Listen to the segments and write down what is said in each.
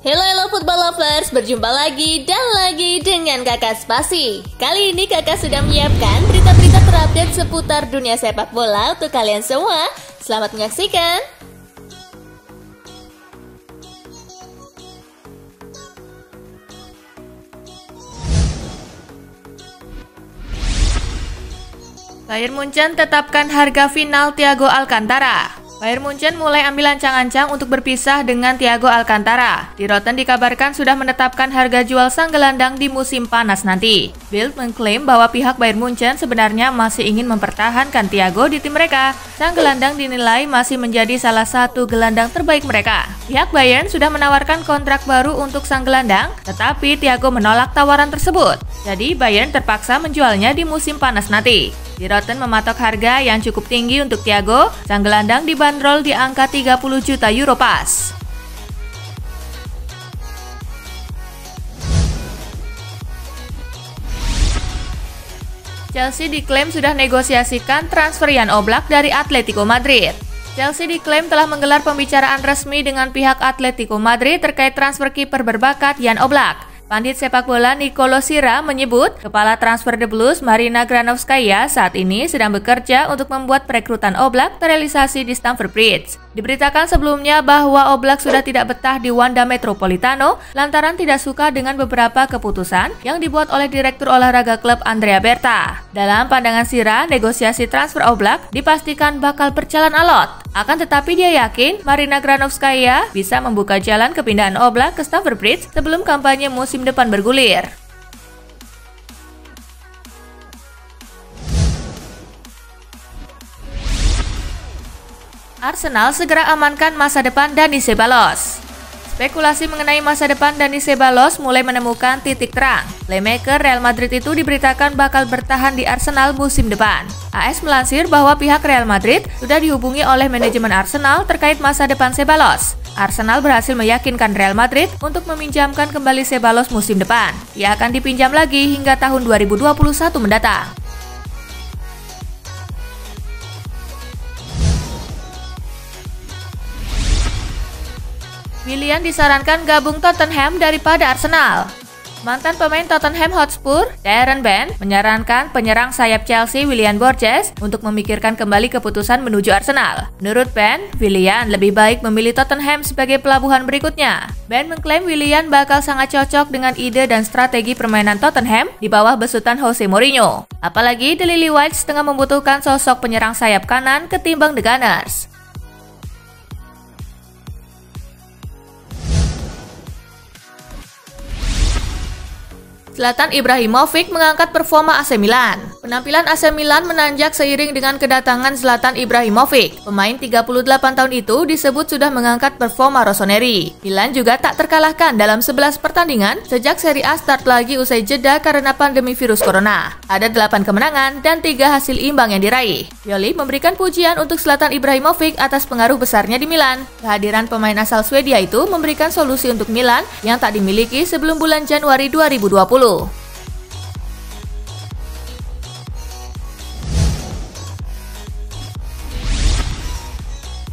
Hello football lovers, berjumpa lagi dan lagi dengan Kakak Spasi. Kali ini Kakak sudah menyiapkan berita-berita terupdate seputar dunia sepak bola untuk kalian semua. Selamat menyaksikan. Bayern Munchen tetapkan harga final Thiago Alcantara. Bayern Munchen mulai ambil ancang-ancang untuk berpisah dengan Thiago Alcantara. Die Roten dikabarkan sudah menetapkan harga jual sang gelandang di musim panas nanti. Bild mengklaim bahwa pihak Bayern Munchen sebenarnya masih ingin mempertahankan Thiago di tim mereka. Sang gelandang dinilai masih menjadi salah satu gelandang terbaik mereka. Pihak Bayern sudah menawarkan kontrak baru untuk sang gelandang, tetapi Thiago menolak tawaran tersebut. Jadi Bayern terpaksa menjualnya di musim panas nanti. Die Roten mematok harga yang cukup tinggi untuk Thiago. Sang gelandang dibanderol di angka 30 juta euro pas. Chelsea diklaim sudah negosiasikan transfer Jan Oblak dari Atletico Madrid. Chelsea diklaim telah menggelar pembicaraan resmi dengan pihak Atletico Madrid terkait transfer kiper berbakat Jan Oblak. Pandit sepak bola Nicolo Sira menyebut kepala transfer The Blues Marina Granovskaya saat ini sedang bekerja untuk membuat perekrutan Oblak terrealisasi di Stamford Bridge. Diberitakan sebelumnya bahwa Oblak sudah tidak betah di Wanda Metropolitano lantaran tidak suka dengan beberapa keputusan yang dibuat oleh Direktur Olahraga klub Andrea Berta. Dalam pandangan Sira, negosiasi transfer Oblak dipastikan bakal berjalan alot. Akan tetapi dia yakin Marina Granovskaya bisa membuka jalan kepindahan Oblak ke Stamford Bridge sebelum kampanye musim depan bergulir. Arsenal segera amankan masa depan Dani Ceballos. Spekulasi mengenai masa depan Dani Ceballos mulai menemukan titik terang. Playmaker Real Madrid itu diberitakan bakal bertahan di Arsenal musim depan. AS melansir bahwa pihak Real Madrid sudah dihubungi oleh manajemen Arsenal terkait masa depan Ceballos. Arsenal berhasil meyakinkan Real Madrid untuk meminjamkan kembali Ceballos musim depan. Ia akan dipinjam lagi hingga tahun 2021 mendatang. Willian disarankan gabung Tottenham daripada Arsenal. Mantan pemain Tottenham Hotspur, Darren Bent, menyarankan penyerang sayap Chelsea Willian Borges untuk memikirkan kembali keputusan menuju Arsenal. Menurut Bent, Willian lebih baik memilih Tottenham sebagai pelabuhan berikutnya. Bent mengklaim Willian bakal sangat cocok dengan ide dan strategi permainan Tottenham di bawah besutan Jose Mourinho. Apalagi The Lily-Whites tengah membutuhkan sosok penyerang sayap kanan ketimbang The Gunners. Zlatan Ibrahimovic mengangkat performa AC Milan. Penampilan AC Milan menanjak seiring dengan kedatangan Zlatan Ibrahimovic. Pemain 38 tahun itu disebut sudah mengangkat performa rossoneri. Milan juga tak terkalahkan dalam 11 pertandingan sejak Serie A start lagi usai jeda karena pandemi virus corona. Ada 8 kemenangan dan 3 hasil imbang yang diraih. Pioli memberikan pujian untuk Zlatan Ibrahimovic atas pengaruh besarnya di Milan. Kehadiran pemain asal Swedia itu memberikan solusi untuk Milan yang tak dimiliki sebelum bulan Januari 2020.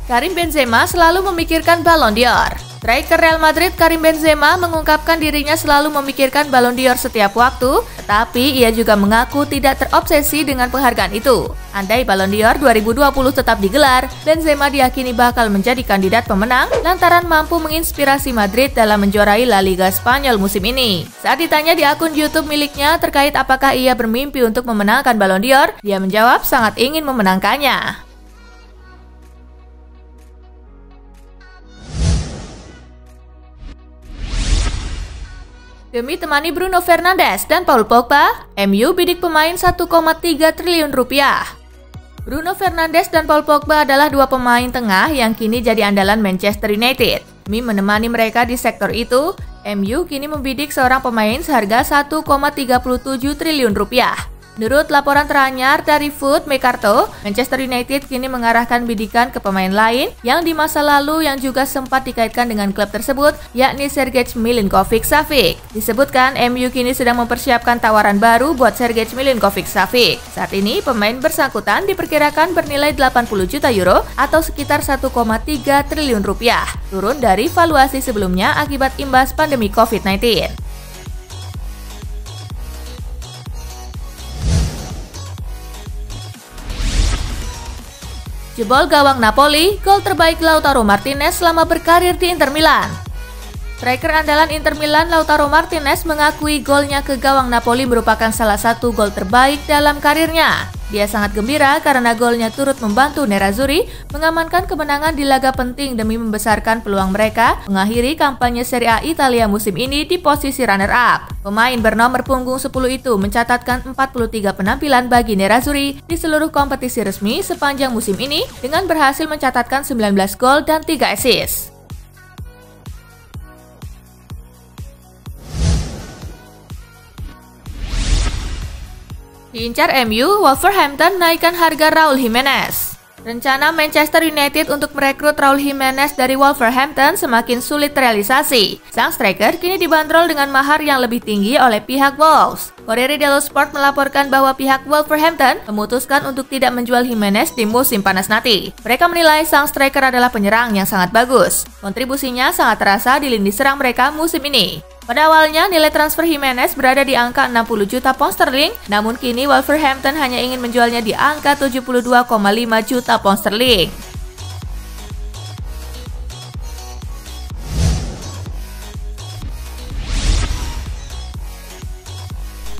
Karim Benzema selalu memikirkan Ballon d'Or. Striker Real Madrid Karim Benzema mengungkapkan dirinya selalu memikirkan Ballon d'Or setiap waktu, tetapi ia juga mengaku tidak terobsesi dengan penghargaan itu. Andai Ballon d'Or 2020 tetap digelar, Benzema diyakini bakal menjadi kandidat pemenang lantaran mampu menginspirasi Madrid dalam menjuarai La Liga Spanyol musim ini. Saat ditanya di akun YouTube miliknya terkait apakah ia bermimpi untuk memenangkan Ballon d'Or, dia menjawab sangat ingin memenangkannya. Demi temani Bruno Fernandes dan Paul Pogba, MU bidik pemain 1,3 triliun rupiah. Bruno Fernandes dan Paul Pogba adalah dua pemain tengah yang kini jadi andalan Manchester United. Demi menemani mereka di sektor itu, MU kini membidik seorang pemain seharga 1,37 triliun rupiah. Menurut laporan teranyar dari Food Mercato, Manchester United kini mengarahkan bidikan ke pemain lain yang di masa lalu yang juga sempat dikaitkan dengan klub tersebut, yakni Sergej Milinkovic-Savic. Disebutkan MU kini sedang mempersiapkan tawaran baru buat Sergej Milinkovic-Savic. Saat ini pemain bersangkutan diperkirakan bernilai 80 juta euro atau sekitar 1,3 triliun rupiah, turun dari valuasi sebelumnya akibat imbas pandemi COVID-19. Jebol gawang Napoli, gol terbaik Lautaro Martinez selama berkarir di Inter Milan. Striker andalan Inter Milan Lautaro Martinez mengakui golnya ke gawang Napoli merupakan salah satu gol terbaik dalam karirnya. Dia sangat gembira karena golnya turut membantu Nerazzurri mengamankan kemenangan di laga penting demi membesarkan peluang mereka mengakhiri kampanye Serie A Italia musim ini di posisi runner-up. Pemain bernomor punggung 10 itu mencatatkan 43 penampilan bagi Nerazzurri di seluruh kompetisi resmi sepanjang musim ini dengan berhasil mencatatkan 19 gol dan 3 assist. Diincar MU, Wolverhampton naikkan harga Raul Jimenez. Rencana Manchester United untuk merekrut Raul Jimenez dari Wolverhampton semakin sulit terrealisasi. Sang striker kini dibanderol dengan mahar yang lebih tinggi oleh pihak Wolves. Corriere dello Sport melaporkan bahwa pihak Wolverhampton memutuskan untuk tidak menjual Jimenez di musim panas nanti. Mereka menilai sang striker adalah penyerang yang sangat bagus. Kontribusinya sangat terasa di lini serang mereka musim ini. Pada awalnya, nilai transfer Jimenez berada di angka 60 juta pound sterling, namun kini Wolverhampton hanya ingin menjualnya di angka 72,5 juta pound sterling.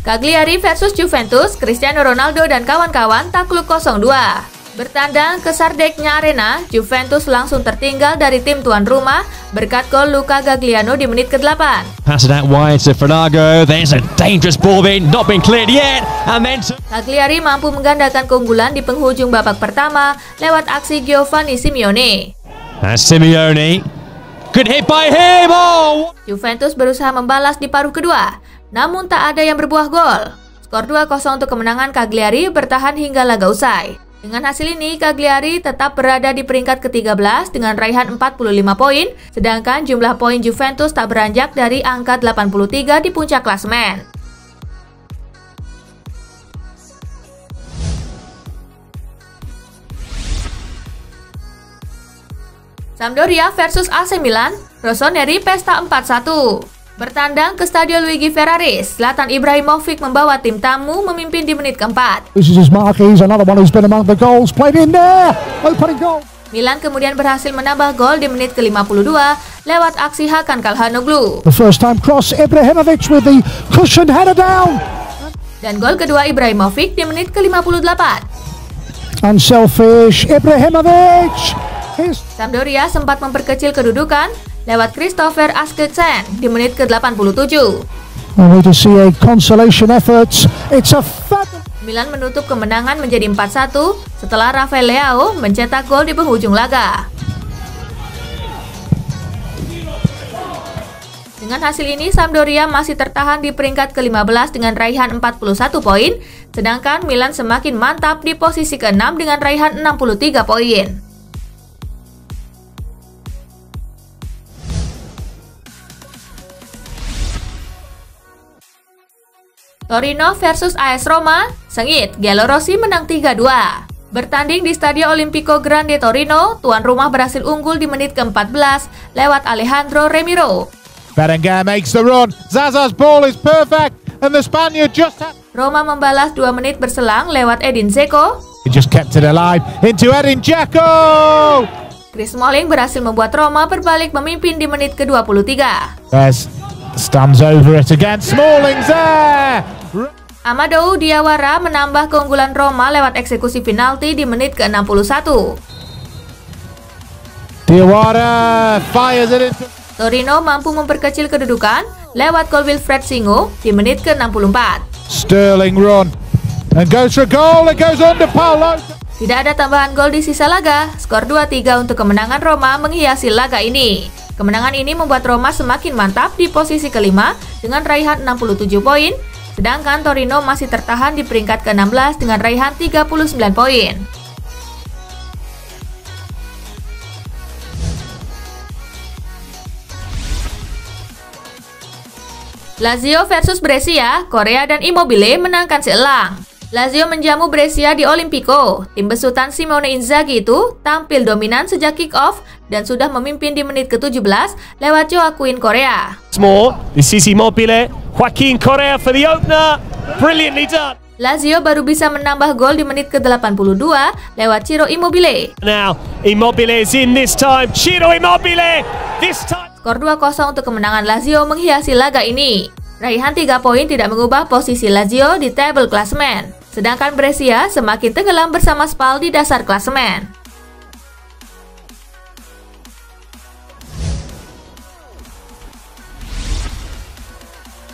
Cagliari versus Juventus, Cristiano Ronaldo dan kawan-kawan takluk 0-2. Bertandang ke Sardegna Arena, Juventus langsung tertinggal dari tim tuan rumah berkat gol Luca Gagliano di menit ke-8. Pass it out wide to Fernando. There's a dangerous ball not been cleared yet. And then Cagliari mampu menggandakan keunggulan di penghujung babak pertama lewat aksi Giovanni Simeone. Simeone. Good hit by him. Oh! Juventus berusaha membalas di paruh kedua, namun tak ada yang berbuah gol. Skor 2-0 untuk kemenangan Cagliari bertahan hingga laga usai. Dengan hasil ini, Cagliari tetap berada di peringkat ke-13 dengan raihan 45 poin, sedangkan jumlah poin Juventus tak beranjak dari angka 83 di puncak klasemen. Sampdoria versus AC Milan, Rossoneri pesta 4-1. Bertandang ke Stadion Luigi Ferraris, Zlatan Ibrahimovic membawa tim tamu memimpin di menit keempat. This is his marquee, another one who's been among the goals, played in there, opening goal. Milan kemudian berhasil menambah gol di menit ke-52 lewat aksi Hakan Calhanoglu. The first time cross, Ibrahimovic with the cushion header down. Dan gol kedua Ibrahimovic di menit ke-58. Unselfish, Ibrahimovic. Sampdoria sempat memperkecil kedudukan lewat Christopher Asketsen di menit ke-87. We to see a consolation effort. It's a Milan menutup kemenangan menjadi 4-1 setelah Rafael Leao mencetak gol di penghujung laga. Dengan hasil ini, Sampdoria masih tertahan di peringkat ke-15 dengan raihan 41 poin, sedangkan Milan semakin mantap di posisi ke-6 dengan raihan 63 poin. Torino versus AS Roma, sengit, Giallorossi menang 3-2. Bertanding di Stadio Olimpico Grande Torino, tuan rumah berhasil unggul di menit ke-14 lewat Alejandro Remiro. Berenguer makes the run, Zaza's ball is perfect, and the Spaniard just had... Roma membalas 2 menit berselang lewat Edin Dzeko. He just kept it alive, into Edin Dzeko! Chris Smalling berhasil membuat Roma berbalik memimpin di menit ke-23. There's Stamps over it again, Smalling's there! Amadou Diawara menambah keunggulan Roma lewat eksekusi penalti di menit ke-61. Diawara fires it into... Torino mampu memperkecil kedudukan lewat gol Wilfred Singo di menit ke-64. Sterling run, and goes for a goal, it goes under Paolo. Tidak ada tambahan gol di sisa laga, skor 2-3 untuk kemenangan Roma menghiasi laga ini. Kemenangan ini membuat Roma semakin mantap di posisi kelima dengan raihan 67 poin, Sedangkan Torino masih tertahan di peringkat ke-16 dengan raihan 39 poin. Lazio versus Brescia, Korea dan Immobile menangkan seimbang. Lazio menjamu Brescia di Olimpico. Tim besutan Simone Inzaghi itu tampil dominan sejak kick-off dan sudah memimpin di menit ke-17 lewat Joaquin Correa. This is Immobile, Joaquin Correa for the opener. Brilliantly done. Lazio baru bisa menambah gol di menit ke-82 lewat Ciro Immobile. Now Immobile is in this time. Ciro Immobile this time. Skor 2-0 untuk kemenangan Lazio menghiasi laga ini. Raihan 3 poin tidak mengubah posisi Lazio di table klasemen. Sedangkan Brescia semakin tenggelam bersama Spal di dasar klasemen.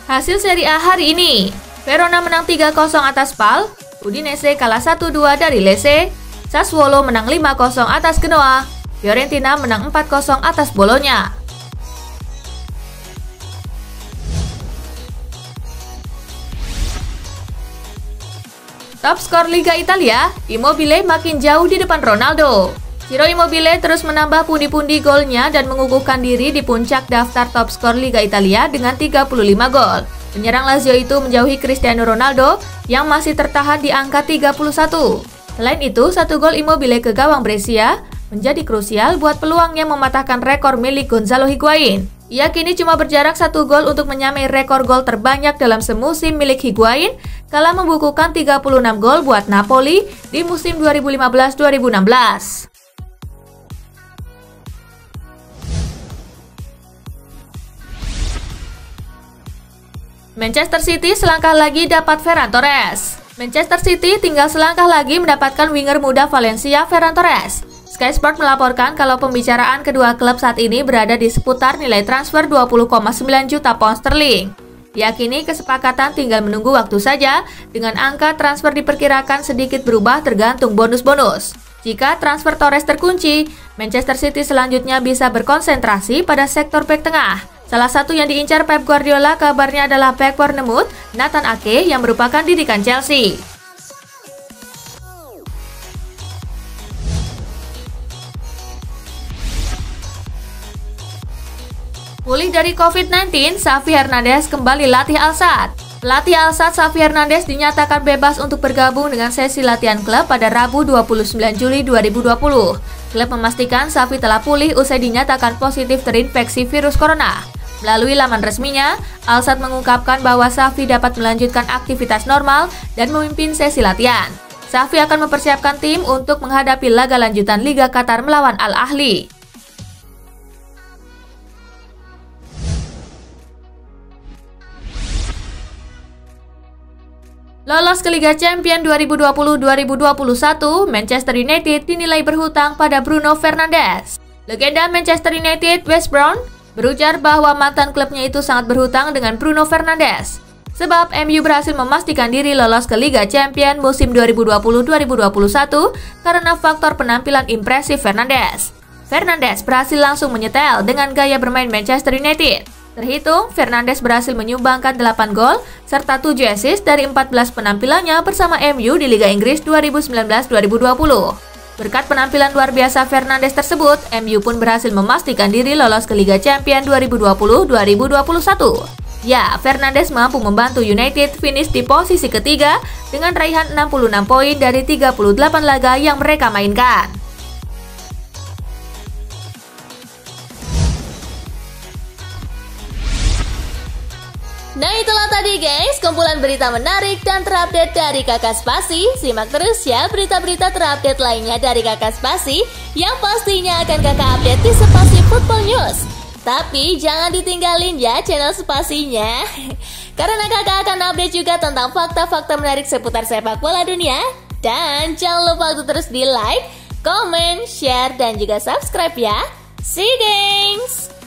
Hasil Serie A hari ini, Verona menang 3-0 atas Spal, Udinese kalah 1-2 dari Lecce, Sassuolo menang 5-0 atas Genoa, Fiorentina menang 4-0 atas Bologna. Top skor Liga Italia, Immobile makin jauh di depan Ronaldo. Ciro Immobile terus menambah pundi-pundi golnya dan mengukuhkan diri di puncak daftar top skor Liga Italia dengan 35 gol. Penyerang Lazio itu menjauhi Cristiano Ronaldo yang masih tertahan di angka 31. Selain itu, 1 gol Immobile ke gawang Brescia menjadi krusial buat peluangnya mematahkan rekor milik Gonzalo Higuain. Ia kini cuma berjarak 1 gol untuk menyamai rekor gol terbanyak dalam semusim milik Higuain kala membukukan 36 gol buat Napoli di musim 2015-2016. Manchester City selangkah lagi dapat Ferran Torres. Manchester City tinggal selangkah lagi mendapatkan winger muda Valencia Ferran Torres. Sky Sport melaporkan kalau pembicaraan kedua klub saat ini berada di seputar nilai transfer 20,9 juta pound sterling. Diyakini kesepakatan tinggal menunggu waktu saja, dengan angka transfer diperkirakan sedikit berubah tergantung bonus-bonus. Jika transfer Torres terkunci, Manchester City selanjutnya bisa berkonsentrasi pada sektor bek tengah. Salah satu yang diincar Pep Guardiola kabarnya adalah bek Bournemouth, Nathan Ake yang merupakan didikan Chelsea. Pulih dari COVID-19, Xavi Hernandez kembali latih Al-Sadd. Pelatih Al-Sadd Xavi Hernandez dinyatakan bebas untuk bergabung dengan sesi latihan klub pada Rabu 29 Juli 2020. Klub memastikan Xavi telah pulih usai dinyatakan positif terinfeksi virus corona. Melalui laman resminya, Al-Sadd mengungkapkan bahwa Xavi dapat melanjutkan aktivitas normal dan memimpin sesi latihan. Xavi akan mempersiapkan tim untuk menghadapi laga lanjutan Liga Qatar melawan Al-Ahli. Lolos ke Liga Champions 2020-2021, Manchester United dinilai berhutang pada Bruno Fernandes. Legenda Manchester United, Wes Brown, berujar bahwa mantan klubnya itu sangat berhutang dengan Bruno Fernandes. Sebab MU berhasil memastikan diri lolos ke Liga Champions musim 2020-2021 karena faktor penampilan impresif Fernandes. Fernandes berhasil langsung menyetel dengan gaya bermain Manchester United. Terhitung, Fernandes berhasil menyumbangkan 8 gol serta 7 assist dari 14 penampilannya bersama MU di Liga Inggris 2019-2020. Berkat penampilan luar biasa Fernandes tersebut, MU pun berhasil memastikan diri lolos ke Liga Champions 2020-2021. Ya, Fernandes mampu membantu United finish di posisi ketiga dengan raihan 66 poin dari 38 laga yang mereka mainkan. Nah itulah tadi guys, kumpulan berita menarik dan terupdate dari Kakak Spasi. Simak terus ya berita-berita terupdate lainnya dari Kakak Spasi yang pastinya akan Kakak update di Spasi Football News. Tapi jangan ditinggalin ya channel Spasinya, karena Kakak akan update juga tentang fakta-fakta menarik seputar sepak bola dunia. Dan jangan lupa untuk terus di like, comment, share, dan juga subscribe ya. See you guys!